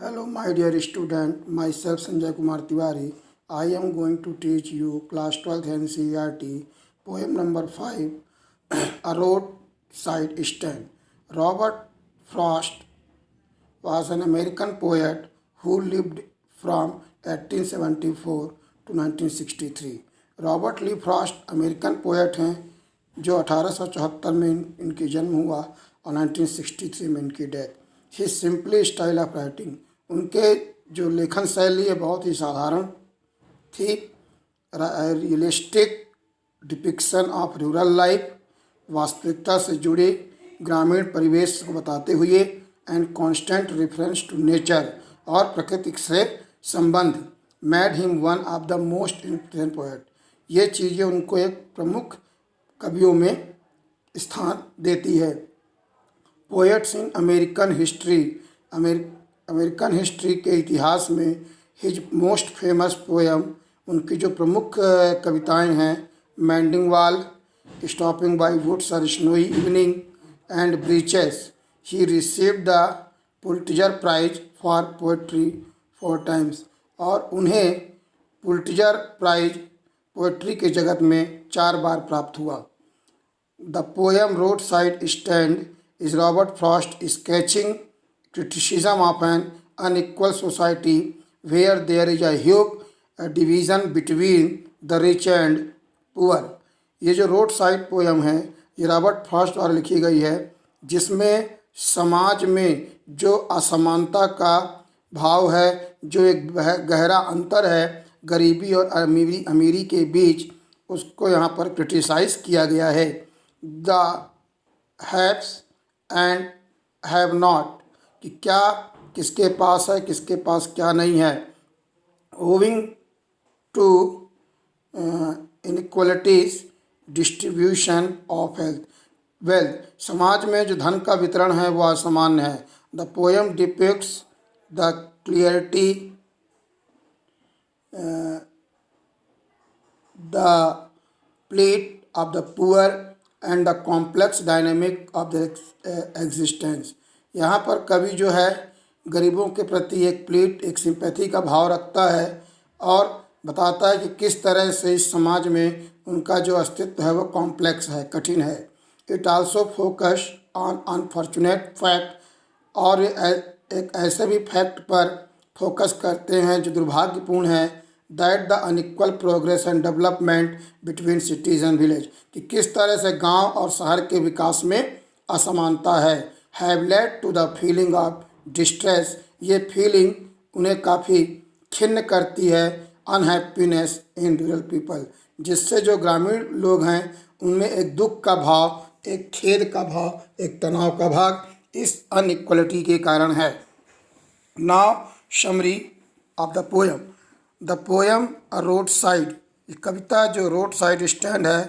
Hello, my dear student. Myself Sanjay Kumar Tiwari. I am going to teach you class 12th NCERT poem number 5, A Roadside Stand. Robert Frost was an American poet who lived from 1874 to 1963. Robert Lee Frost American poet हैं जो 1874 में इनकी जन्म हुआ और 1963 में इनकी death. He simply style of writing, उनके जो लेखन शैली है बहुत ही साधारण थी। Realistic depiction of rural life, वास्तविकता से जुड़े ग्रामीण परिवेश को बताते हुए, and constant reference to nature और प्रकृति से संबंध made him one of the most influent poet. ये चीज़ें उनको एक प्रमुख कवियों में स्थान देती है। Poets in American history, American history के इतिहास में हिज मोस्ट फेमस पोएम, उनकी जो प्रमुख कविताएं हैं, mending wall, stopping by woods और snowy evening and birches. He received the Pulitzer prize for poetry 4 times, और उन्हें पुलिट्जर प्राइज पोएट्री के जगत में 4 बार प्राप्त हुआ। The poem road side stand is Robert Frost sketching criticism of an unequal society where there is a huge division between the rich and poor। ये जो road side poem है ये Robert Frost द्वारा लिखी गई है, जिसमें समाज में जो असमानता का भाव है, जो एक गहरा अंतर है गरीबी और अमीरी के बीच, उसको यहाँ पर क्रिटिसाइज किया गया है। The haves and have not, कि क्या किसके पास है, किसके पास क्या नहीं है। Owing to inequalities distribution of wealth, समाज में जो धन का वितरण है वो असामान्य है। The poem depicts the clarity the pleat of the poor and the complex dynamic of the existence. यहाँ पर कवि जो है गरीबों के प्रति एक प्लीट, एक सिंपैथी का भाव रखता है और बताता है कि किस तरह से इस समाज में उनका जो अस्तित्व है वो कॉम्प्लेक्स है, कठिन है। It also focus on unfortunate fact, और एक ऐसे भी फैक्ट पर फोकस करते हैं जो दुर्भाग्यपूर्ण है, that the unequal progress and development between cities and village, कि किस तरह से गांव और शहर के विकास में असमानता है। Have led to the feeling of distress, ये फीलिंग उन्हें काफ़ी खिन्न करती है, अनहैप्पीनेस इन रूरल पीपल, जिससे जो ग्रामीण लोग हैं उनमें एक दुख का भाव, एक खेद का भाव, एक तनाव का भाव इस अनइक्वलिटी के कारण है। Now summary of the poem. The poem a roadside, कविता जो रोड साइड स्टैंड है,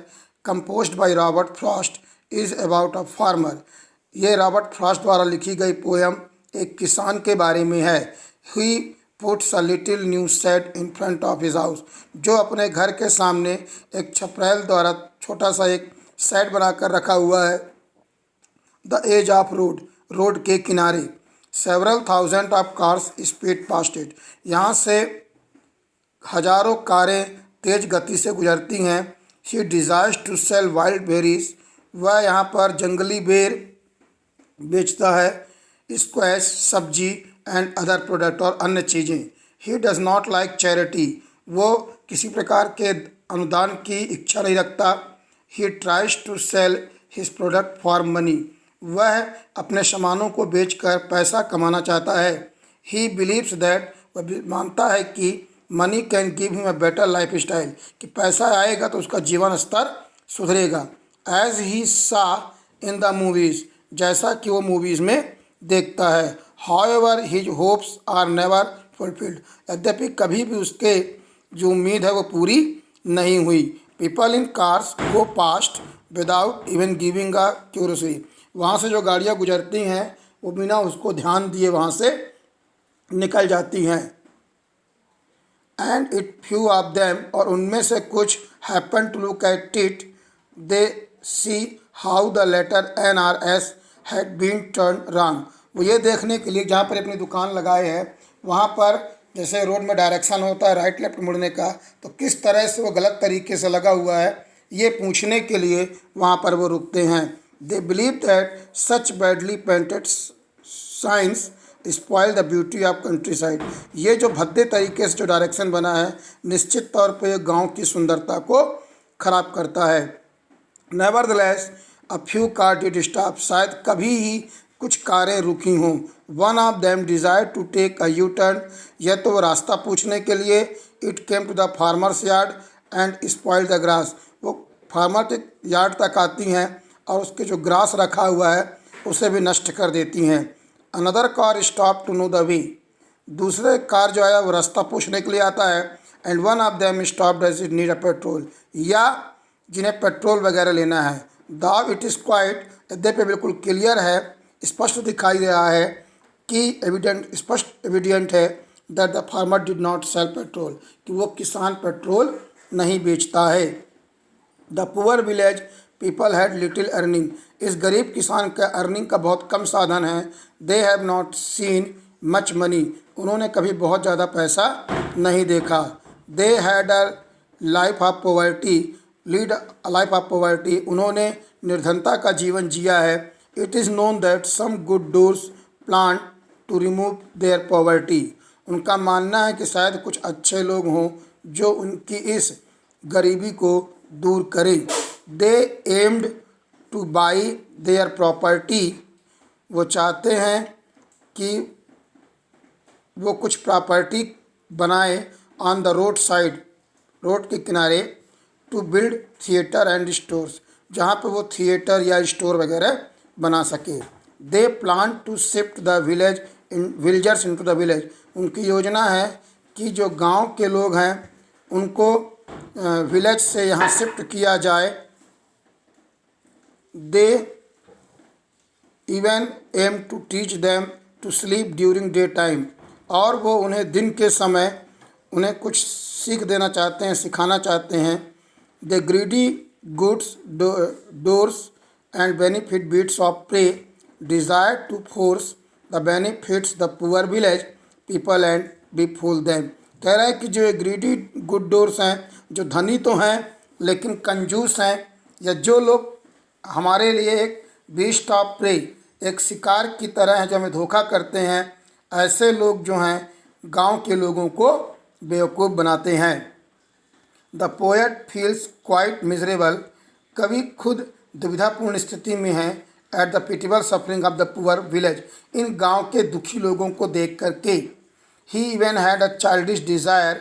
composed by Robert Frost, is about a farmer. ये रॉबर्ट फ्रॉस्ट द्वारा लिखी गई पोएम एक किसान के बारे में है। He puts a little new shed in front of his house, जो अपने घर के सामने एक छपरैल द्वारा छोटा सा एक शेड बनाकर रखा हुआ है। The edge of road, road के किनारे। Several thousand of cars speed past it, यहाँ से हजारों कारें तेज गति से गुजरती हैं। He desires to sell wild berries, वह यहाँ पर जंगली बेर बेचता है, स्क्वैश सब्जी एंड अदर प्रोडक्ट और अन्य चीज़ें। He does not like charity, वो किसी प्रकार के अनुदान की इच्छा नहीं रखता। He tries to sell his product for money, वह अपने सामानों को बेचकर पैसा कमाना चाहता है। ही बिलीव्स दैट, वह मानता है कि money can give him a better life style, कि पैसा आएगा तो उसका जीवन स्तर सुधरेगा। एज ही सा इन द मूवीज़, जैसा कि वो मूवीज़ में देखता है। However his hopes are never fulfilled, यद्यपि कभी भी उसके जो उम्मीद है वो पूरी नहीं हुई। People in cars go past without even giving a curiosity, वहाँ से जो गाड़ियाँ गुजरती हैं वो बिना उसको ध्यान दिए वहाँ से निकल जाती हैं। And it few of them, और उनमें से कुछ happen to look at it, they see how the letter NRS had been turned wrong, वो ये देखने के लिए जहाँ पर अपनी दुकान लगाए है वहाँ पर जैसे रोड में डायरेक्शन होता है राइट लेफ्ट मुड़ने का, तो किस तरह से वो गलत तरीके से लगा हुआ है ये पूछने के लिए वहाँ पर वो रुकते हैं। They believe that such badly painted science spoil the beauty of country side. ये जो भद्दे तरीके से जो डायरेक्शन बना है निश्चित तौर पे ये गांव की सुंदरता को खराब करता है। Nevertheless a few car did stop, शायद कभी ही कुछ कारें रुकी हों। One of them desire to take a U turn, यह तो वो रास्ता पूछने के लिए। It came to the farmer's yard and spoil the grass, वो फार्मर के यार्ड तक आती हैं और उसके जो ग्रास रखा हुआ है उसे भी नष्ट कर देती हैं। Another car stop to know the way, दूसरे कार जो है वो रास्ता पूछने के लिए आता है। And one of them stop does it need a petrol, या जिन्हें पेट्रोल वगैरह लेना है। दाव इट इज़ क्वाइट, यद्यपि पे बिल्कुल क्लियर है, स्पष्ट दिखाई दे रहा है कि स्पष्ट एविडेंट है that the farmer did not sell petrol, कि वो किसान पेट्रोल नहीं बेचता है। The poor village people had little earning, इस गरीब किसान का अर्निंग का बहुत कम साधन है। They have not seen much money, उन्होंने कभी बहुत ज़्यादा पैसा नहीं देखा। They had a life of poverty, lead a life of poverty, उन्होंने निर्धनता का जीवन जिया है। It is known that some good doers plan to remove their poverty, उनका मानना है कि शायद कुछ अच्छे लोग हों जो उनकी इस गरीबी को दूर करें। They aimed to buy their property, वो चाहते हैं कि वो कुछ प्रॉपर्टी बनाए on the roadside, road के किनारे। To build theatre and stores, जहाँ पे वो थिएटर या स्टोर वगैरह बना सके। They plan to shift the villagers into the village, उनकी योजना है कि जो गांव के लोग हैं उनको विलेज से यहाँ शिफ्ट किया जाए। They even aim to teach them to sleep during day time, और वो उन्हें दिन के समय उन्हें कुछ सीख देना चाहते हैं, सिखाना चाहते हैं। The greedy goods doers and benefit beats of prey desire to force the benefits the poor village people and befool them, कह रहा है कि जो ग्रीडी गुड डोर्स हैं, जो धनी तो हैं लेकिन कंजूस हैं, या जो लोग हमारे लिए एक बीस्ट ऑफ प्रे, एक शिकार की तरह हैं जो हमें धोखा करते हैं, ऐसे लोग जो हैं गांव के लोगों को बेवकूफ़ बनाते हैं। The poet feels quite miserable, कवि खुद दुविधापूर्ण स्थिति में है। At the pitiable suffering of the poor village, इन गांव के दुखी लोगों को देख करके। He even had a childish desire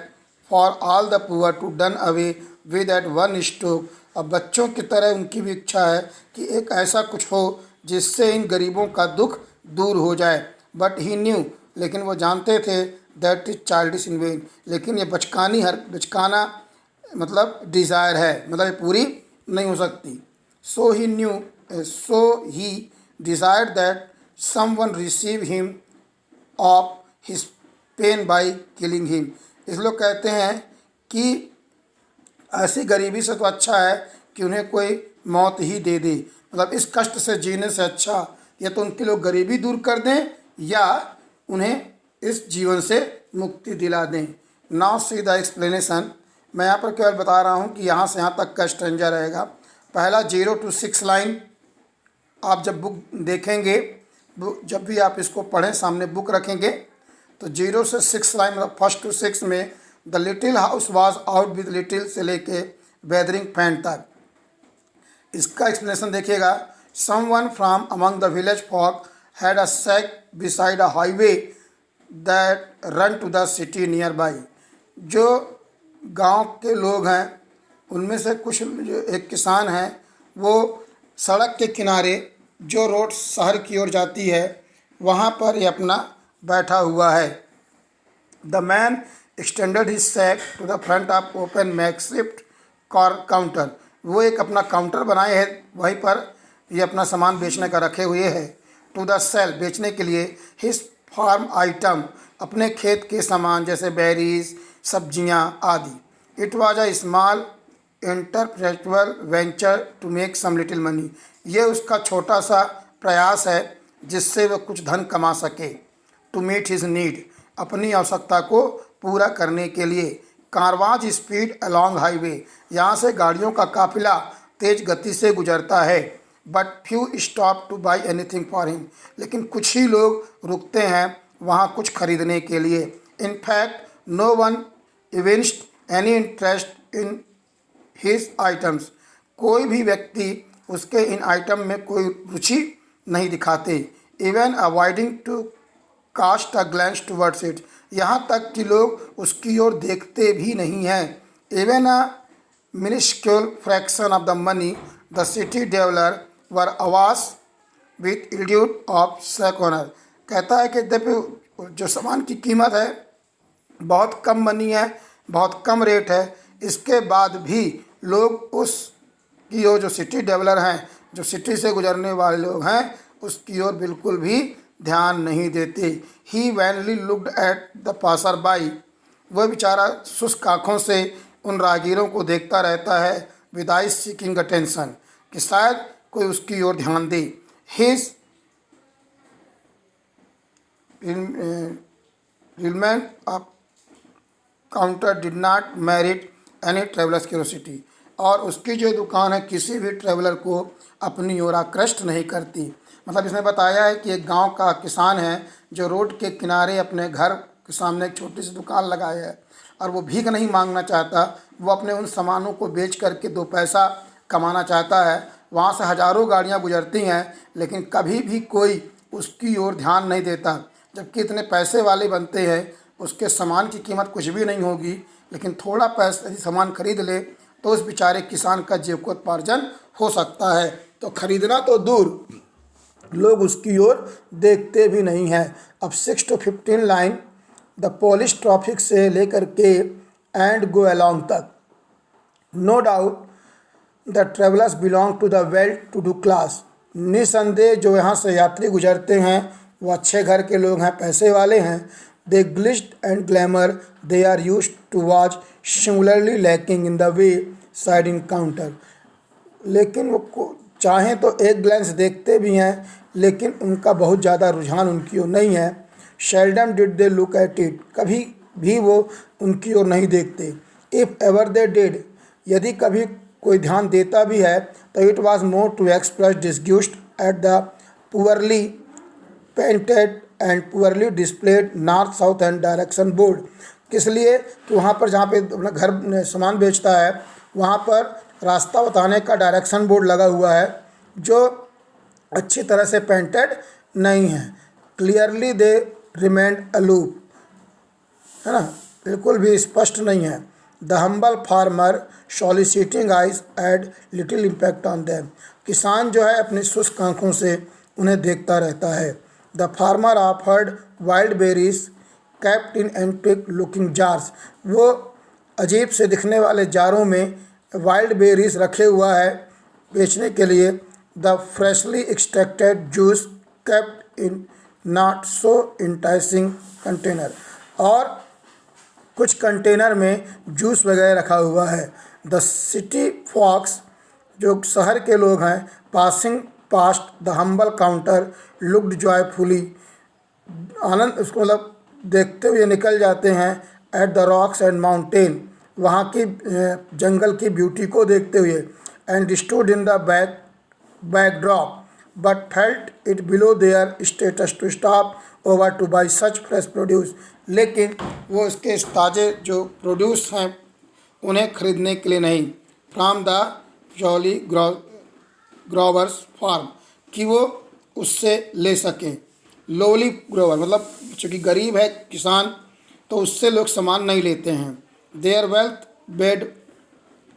for all the poor to done away with at one stroke, अब बच्चों की तरह उनकी भी इच्छा है कि एक ऐसा कुछ हो जिससे इन गरीबों का दुख दूर हो जाए। बट ही न्यू, लेकिन वो जानते थे that is childish in when, लेकिन ये बचकाना मतलब डिज़ायर है, मतलब ये पूरी नहीं हो सकती। So he desired that someone receive him of his pain by killing him, इस लोग कहते हैं कि ऐसी गरीबी से तो अच्छा है कि उन्हें कोई मौत ही दे दे, मतलब इस कष्ट से जीने से अच्छा या तो उनके लोग गरीबी दूर कर दें या उन्हें इस जीवन से मुक्ति दिला दें। नाउ सी द एक्सप्लेनेशन, मैं यहाँ पर केवल बता रहा हूँ कि यहाँ से यहाँ तक का स्ट्रेंजा रहेगा। पहला 0 to 6 लाइन आप जब बुक देखेंगे, जब भी आप इसको पढ़ें सामने बुक रखेंगे तो 0 से 6 लाइन मतलब 1 to 6 में the little house was out with little से लेके वेदरिंग फैन तक, इसका एक्सप्लेनेशन देखिएगा। Someone from among the village folk had a sack beside a highway that run to the city nearby, जो गांव के लोग हैं उनमें से कुछ जो एक किसान हैं वो सड़क के किनारे जो रोड शहर की ओर जाती है वहाँ पर ये अपना बैठा हुआ है। The man extended his sack to the front of open makeshift counter, वो एक अपना काउंटर बनाए हैं, वहीं पर ये अपना सामान बेचने का रखे हुए है। टू द सेल, बेचने के लिए। हिज फार्म आइटम, अपने खेत के सामान जैसे बेरीज, सब्जियां आदि। It was a small entrepreneurial venture to make some little money, ये उसका छोटा सा प्रयास है जिससे वह कुछ धन कमा सके। टू मीट हिज नीड, अपनी आवश्यकता को पूरा करने के लिए। कारवाज स्पीड अलॉन्ग हाईवे, यहाँ से गाड़ियों का काफिला तेज गति से गुजरता है। But few stop two by anything for him, लेकिन कुछ ही लोग रुकते हैं वहाँ कुछ खरीदने के लिए। In fact no one evinced any interest in his items, कोई भी व्यक्ति उसके इन आइटम में कोई रुचि नहीं दिखाते। Even avoiding to cast a glance towards it, यहाँ तक कि लोग उसकी ओर देखते भी नहीं हैं। Even a minuscule fraction of the money the city dwellers were awash with इल्ड्यूट of सेकोनर, कहता है कि यद्यपि जो सामान की कीमत है बहुत कम मनी है, बहुत कम रेट है, इसके बाद भी लोग उस की ओर, जो सिटी डेवलर हैं, जो सिटी से गुजरने वाले लोग हैं, उसकी ओर बिल्कुल भी ध्यान नहीं देते। He vainly looked at the passer by, वह बेचारा शुष्क आँखों से उन राहगीरों को देखता रहता है। विदाउट सीकिंग अटेंशन, कि शायद कोई उसकी ओर ध्यान दे। हिज रिलमेंट of counter did not merit any travellers curiosity, और उसकी जो दुकान है किसी भी ट्रेवलर को अपनी ओर आकृष्ट नहीं करती। मतलब इसने बताया है कि एक गांव का किसान है जो रोड के किनारे अपने घर के सामने एक छोटी सी दुकान लगाया है, और वो भीख नहीं मांगना चाहता, वो अपने उन सामानों को बेच करके दो पैसा कमाना चाहता है। वहाँ से हज़ारों गाड़ियाँ गुजरती हैं, लेकिन कभी भी कोई उसकी ओर ध्यान नहीं देता, जबकि इतने पैसे वाले बनते हैं। उसके सामान की कीमत कुछ भी नहीं होगी, लेकिन थोड़ा पैसा यदि सामान खरीद ले तो उस बेचारे किसान का जीविकोपार्जन हो सकता है। तो खरीदना तो दूर, लोग उसकी ओर देखते भी नहीं हैं। अब 6 to 15 line the polish traffic से लेकर के एंड गो अलॉन्ग तक, no doubt the travellers belong to the well to do class, निसंदेह जो यहाँ से यात्री गुजरते हैं वो अच्छे घर के लोग हैं, पैसे वाले हैं। The glitz and glamour they are used to watch singularly lacking in the wayside in counter, लेकिन वो चाहें तो एक ग्लैंस देखते भी हैं, लेकिन उनका बहुत ज़्यादा रुझान उनकी ओर नहीं है। Seldom did they look at it, कभी भी वो उनकी ओर नहीं देखते। इफ़ एवर दे डिड, यदि कभी कोई ध्यान देता भी है तो it was more to express disgust at the poorly painted and poorly displayed north south and direction board, किस लिए कि वहाँ पर जहाँ पे अपना घर सामान बेचता है वहाँ पर रास्ता बताने का डायरेक्शन बोर्ड लगा हुआ है जो अच्छी तरह से पेंटेड नहीं है। क्लियरली दे रिमेंड अलूप, है ना, बिल्कुल भी स्पष्ट नहीं है। The humble farmer soliciting eyes had little impact on them, किसान जो है अपनी शुष्क आँखों से उन्हें देखता रहता है। The farmer offered wild berries kept in antique looking jars, वो अजीब से दिखने वाले जारों में वाइल्ड बेरीज रखे हुआ है बेचने के लिए। The freshly extracted juice kept in not so enticing container, और कुछ कंटेनर में जूस वगैरह रखा हुआ है। द सिटी फॉक्स, जो शहर के लोग हैं, passing past the humble counter looked joyfully, आनंद उसको मतलब देखते हुए निकल जाते हैं। At the rocks and mountain, वहाँ की जंगल की ब्यूटी को देखते हुए। And stood in the backdrop but felt it below their status to stop over to buy such fresh produce, लेकिन वो उसके ताज़े जो प्रोड्यूस हैं उन्हें खरीदने के लिए नहीं। From the jolly growers farm, कि वो उससे ले सकें। लोली ग्रोवर मतलब चूँकि गरीब है किसान तो उससे लोग सामान नहीं लेते हैं। There wealth bed